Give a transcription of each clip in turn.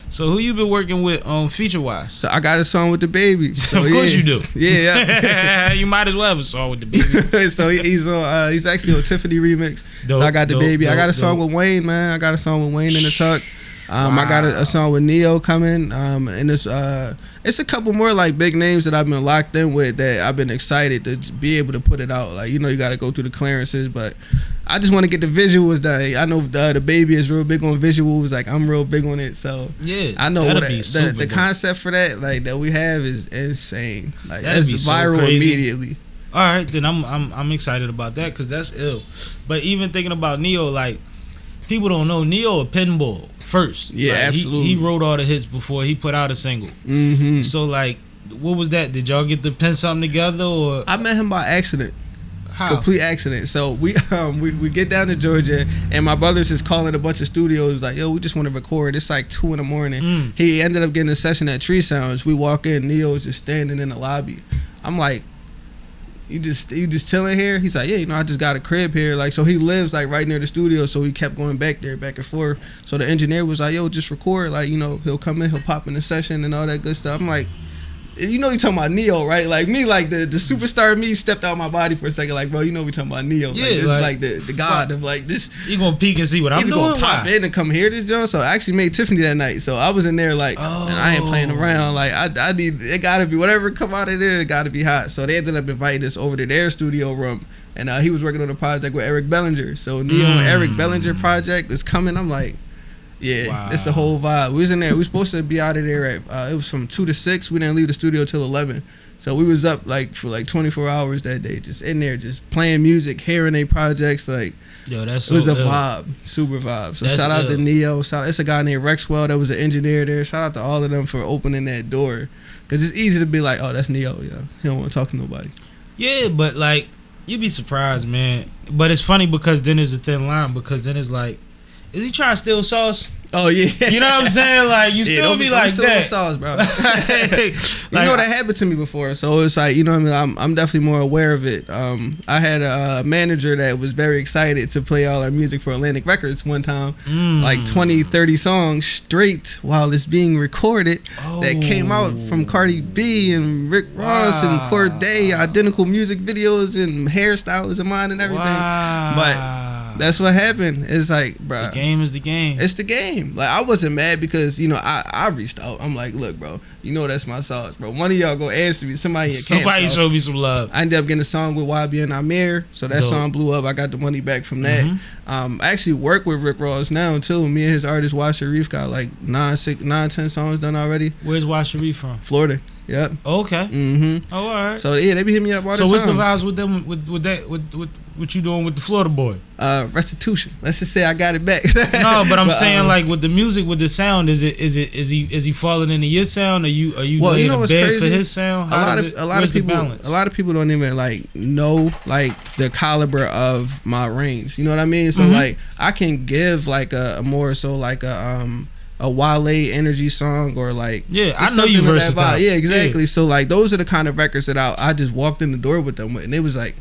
So who you been working with feature wise? So I got a song with the baby. So, of course you do. Yeah. You might as well have a song with the baby. So he's actually on Tiffany remix. Dope, so I got the baby. I got a song dope. with Wayne, man. I got a song with Wayne in the tuck. I got a song with Neo coming. And it's a couple more like big names that I've been locked in with that I've been excited to be able to put it out. Like, you got to go through the clearances, but I just want to get the visuals done. I know the baby is real big on visuals. Like, I'm real big on it. So yeah, I know the concept for that, like that we have, is insane. Like, that'd that's viral so immediately. All right, then I'm excited about that because that's ill. But even thinking about Neo, like, people don't know Neo a pinball first. Yeah, like, absolutely. He wrote all the hits before he put out a single. Mm-hmm. So like, what was that? Did y'all get to pen something together or? I met him by accident. How? Complete accident. So we get down to Georgia and my brother's just calling a bunch of studios like, yo, we just want to record. It's like 2 a.m. He ended up getting a session at Tree Sounds. We walk in, Neo's just standing in the lobby. I'm like, you just chilling here? He's like, yeah, I just got a crib here. Like, so he lives like right near the studio, so we kept going back there, back and forth. So the engineer was like, yo, just record. Like, he'll come in, he'll pop in the session and all that good stuff. I'm like, you talking about Neo, right? Like, me, like the superstar me stepped out my body for a second. Like, bro, we talking about Neo. Yeah, like, this is like the god of like this. You gonna peek and see what I'm doing? He's gonna pop in and come hear this joint. So I actually made Tiffany that night. So I was in there like, and I ain't playing around. Like, I need, it gotta be whatever come out of there. It gotta be hot. So they ended up inviting us over to their studio room, and he was working on a project with Eric Bellinger. So Neo and Eric Bellinger project is coming. I'm like, yeah, wow. It's the whole vibe. We was in there. We were supposed to be out of there at, it was from 2 to 6. We didn't leave the studio till 11. So we was up like for like 24 hours that day, just in there, just playing music, hearing their projects. Like, yo, it was a vibe, super vibe. So shout out to Neo. It's a guy named Rexwell that was an engineer there. Shout out to all of them for opening that door, because it's easy to be like, oh, that's Neo. Yeah, he don't want to talk to nobody. Yeah, but like, you'd be surprised, man. But it's funny because then there's a thin line, because then it's like, is he trying to steal sauce? Oh yeah, you know what I'm saying? Like, you still be like that. Sauce, bro. That happened to me before, so it's like, I'm definitely more aware of it. I had a manager that was very excited to play all our music for Atlantic Records one time, like 20-30 songs straight while it's being recorded. That came out from Cardi B and Rick Ross and Corday, identical music videos and hairstyles of mine and everything. But that's what happened. It's like, bro, the game is the game. It's the game. Like, I wasn't mad because, I reached out. I'm like, look, bro, that's my sauce, bro. One of y'all go answer me. Somebody show me some love. I ended up getting a song with YB and Amir, so that song blew up. I got the money back from that. I actually work with Rick Ross now, too. Me and his artist, Wa Sharif, got like 9-10 songs done already. Where's Wa Sharif from? Florida. Yep. Okay. Mm-hmm. Oh, all right. So yeah, they be hitting me up all the time. So what's the vibes with them? With that? With what you doing with the Florida boy? Restitution. Let's just say I got it back. No, but I'm saying like with the music, with the sound, is he falling into your sound? Are you laying a bed crazy? For his sound? A lot of people don't even like know like the caliber of my range. You know what I mean? So like I can give like a more so like a Wale energy song, or like, yeah, I know you versatile. Yeah, exactly. Yeah. So like those are the kind of records that I just walked in the door with them with, and it was like,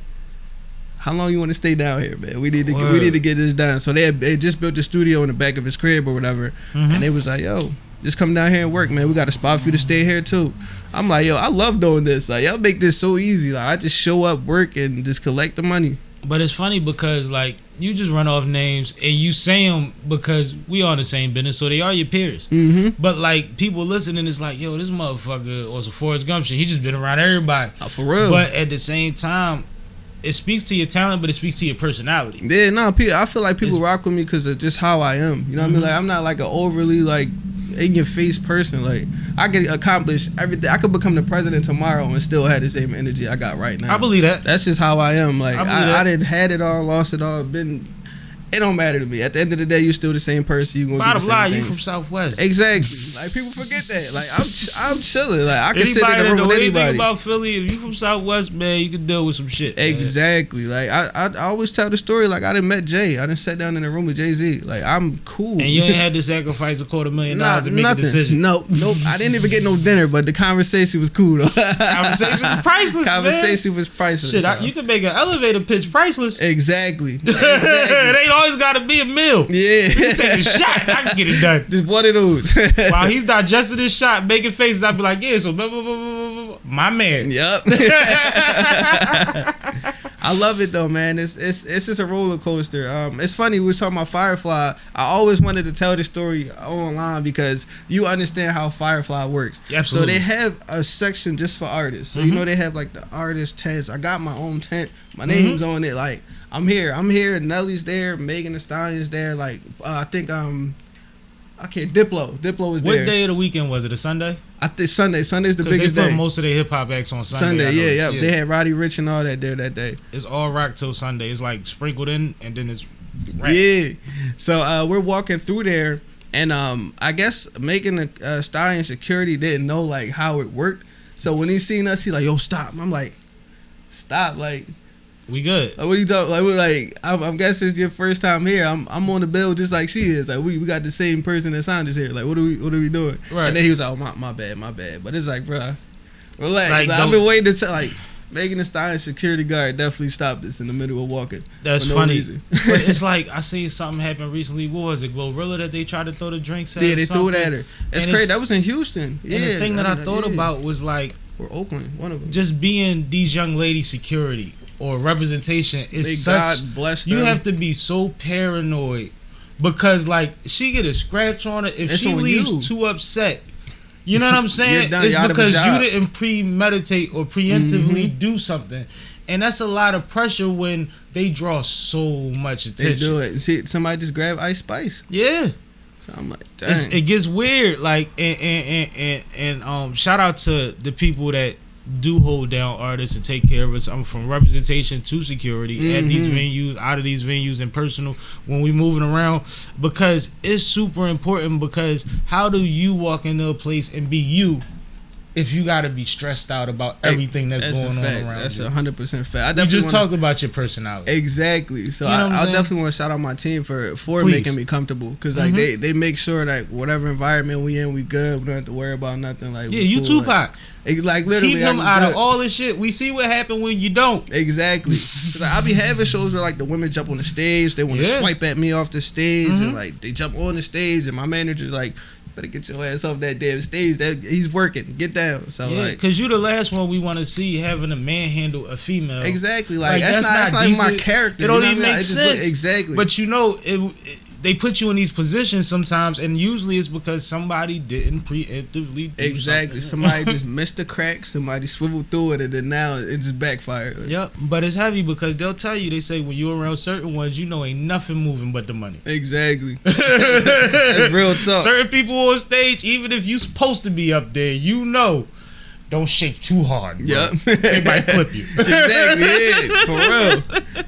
how long you want to stay down here, man? We need to get this done. So they just built a studio in the back of his crib or whatever, and they was like, yo, just come down here and work, man. We got a spot for you to stay here too. I'm like, yo, I love doing this. Like, y'all make this so easy. Like, I just show up, work, and just collect the money. But it's funny because like you just run off names and you say them because we all in the same business, so they are your peers. But like people listening, it's like, yo, this motherfucker was a Forrest Gump shit. He just been around everybody. For real. But at the same time, it speaks to your talent, but it speaks to your personality. Yeah, no, I feel like people rock with me because of just how I am. You know what I mean? Like, I'm not like an overly like in your face person. Like, I can accomplish everything. I could become the president tomorrow and still have the same energy I got right now. I believe that. That's just how I am. Like, I didn't had it all, lost it all, it don't matter to me. At the end of the day, you're still the same person. You gonna bottom do the same line, things. you from Southwest. Exactly. Like, people forget that. Like, I'm chilling. Like, I can sit in the room with anybody. Anything about Philly, if you from Southwest, man, you can deal with some shit. Exactly. Man. Like, I always tell the story. Like, I done met Jay. I done sat down in the room with Jay-Z. Like, I'm cool. And you ain't had to sacrifice $250,000 to make a decision. Nope. I didn't even get no dinner, but the conversation was cool though. Conversation was priceless. Conversation was priceless. Shit, you can make an elevator pitch priceless. Exactly. It ain't always got to be a meal. Yeah. You take a shot, I can get it done. Just one of those. While he's digesting his shot, making faces, I'll be like, yeah, so blah, blah, blah, blah, blah. My man. Yep. I love it though, man. It's just a roller coaster. It's funny, we was talking about Firefly. I always wanted to tell this story online because you understand how Firefly works. Yeah, absolutely. So they have a section just for artists. So you know they have like the artist tents. I got my own tent. My name's on it. Like I'm here. Nelly's there. Megan Thee Stallion's there. Like I think I can't. Diplo is there. What day of the weekend was it? A Sunday? I think Sunday. Sunday's the biggest day. They put most of their hip hop acts on Sunday. Yeah. They had Roddy Ricch and all that there that day. It's all rock till Sunday. It's like sprinkled in, and then it's rap. Yeah. So we're walking through there, and I guess Megan Thee Stallion security didn't know like how it worked. So when he seen us, he like, yo, stop. I'm like, stop, like. We good. Like, what are you talking? Like, we're like, I'm guessing it's your first time here. I'm on the bill just like she is. Like, we got the same person that signed us here. Like, what are we doing? Right. And then he was like, oh, my bad. But it's like, bro, relax. Like, I've been waiting to tell. Like, Megan Thee Stallion security guard definitely stopped us in the middle of walking. That's for no funny. reason. But it's like I seen something happen recently. What was it, Glorilla, that they tried to throw the drinks at? Yeah, they threw it at her. It's crazy. That was in Houston. And the thing that I thought about was like, or Oakland, one of them. Just being these young ladies' security or representation is such. God bless them. You have to be so paranoid because like she get a scratch on it if she leaves too upset. You know what I'm saying? It's because you didn't premeditate or preemptively do something. And that's a lot of pressure when they draw so much attention. They do it. See, somebody just grab Ice Spice. Yeah. So I'm like, dang. It gets weird. Like, and shout out to the people that do hold down artists and take care of us. I'm from representation to security at these venues, out of these venues, and personal when we moving around, because it's super important. Because how do you walk into a place and be you if you got to be stressed out about everything that's going on around you? That's 100% fact. You just talked about your personality. Exactly. So you know I definitely want to shout out my team for making me comfortable, because like they make sure that whatever environment we in, we good. We don't have to worry about nothing. Like, yeah, you cool. Tupac. Like literally, keep him out of all this shit. We see what happened when you don't. Exactly. Like, I be having shows where like the women jump on the stage, they want to swipe at me off the stage, and like they jump on the stage, and my manager like, better get your ass off that damn stage. That he's working. Get down. So yeah, like, because you the last one we want to see having a man handle a female. Exactly. Like that's not like my character. It don't even make sense. Exactly. But you know they put you in these positions sometimes, and usually it's because somebody didn't preemptively do something. Somebody just missed the crack, somebody swiveled through it, and then now it just backfired. Yep, but it's heavy because they'll tell you, they say when you're around certain ones, you know ain't nothing moving but the money. Exactly. That's real talk. Certain people on stage, even if you supposed to be up there, you know, don't shake too hard, bro. Yep. They might clip you. Exactly, yeah, for real.